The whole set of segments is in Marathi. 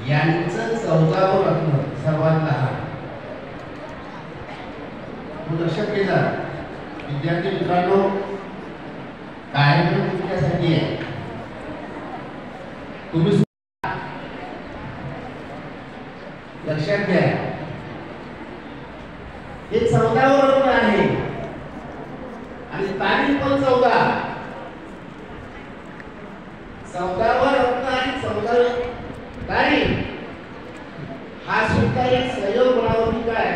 यांचं 14वं रत्न सर्वात लहान. लक्षात घ्या विद्यार्थी मित्रांनो, कार्यक्रम तुमच्यासाठी आहे. तुम्ही लक्षात घ्या हे 14वं रत्न आहे आणि तारीख पण 14वं रत्न आणि 14वी तारीख हा सुद्धा एक सहयोग बनावटी काय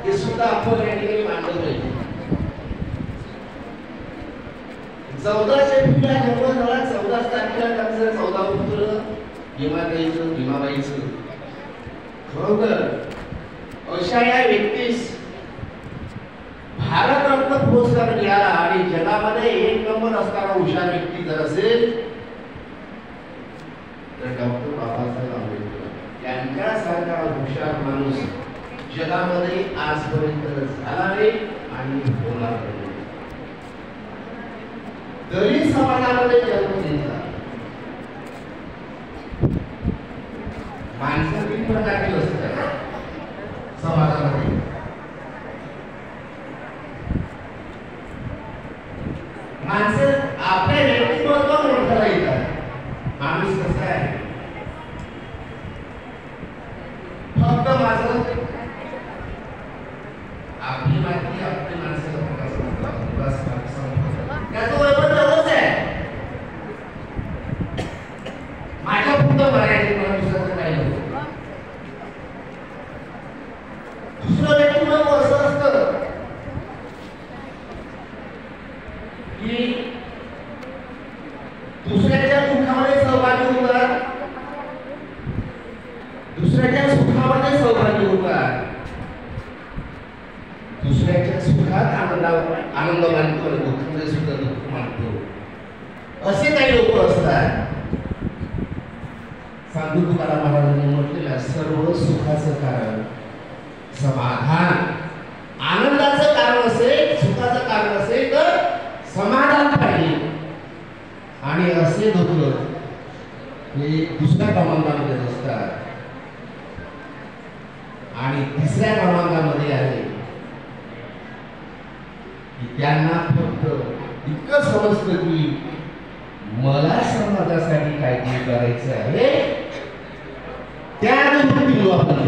हे सुद्धा आपण या ठिकाणी मांडलं पाहिजे. 14 फेब्रुवारीला जन्म झाला, 14 तारखेला त्यांचं 14वं पुत्र भीमाबाईचं. खरोखर अशा या व्यक्तीस भारतरत्न पुरस्कार मिळाला आणि जगामध्ये 1 नंबर असणारा हुशार व्यक्ती जर असेल तर डॉक्टर बाबासाहेब आंबेडकर यांच्यासारखा हुशार माणूस जगामध्ये आजपर्यंत झाला नाही आणि होणार नाही. दलित समाजामध्ये जन्म घेतला. माणसं 3 प्रकारची असतात समाजामध्ये. माणसं आपल्या व्यक्तिमत्वावर ओळखायला येतात. माणूस कसा आहे फक्त माझं आपली माहिती आपली माणसं त्याचं वैभव एवढंच आहे. माझ्या फक्त मराठी मला दुसऱ्याचं काही नव्हतं. दुसरं व्यक्तिमत्व असं असतं की दुसऱ्याच्या दुःखामध्ये सहभागी होतात, दुसऱ्याच्या सुखामध्ये सहभागी होतात, दुसऱ्याच्या सुखात आनंद मानतो आणि दुःखामध्ये सुद्धा दुःख मानतो. असे काही लोक असतात. साधू तुकाराम महाराजांनी म्हटलेलं सर्व सुखाचं कारण समाधान. आनंदाचं कारण असेल, सुखाचं कारण असेल तर समाधान पाहिजे. आणि असे लोक हे दुसऱ्या क्रमांकामध्ये असतात. आणि तिसऱ्या क्रमांकामध्ये आहे की त्यांना फक्त इतकं समजतं की मला समाजासाठी काहीतरी करायचं आहे, त्या दृष्टीने आपण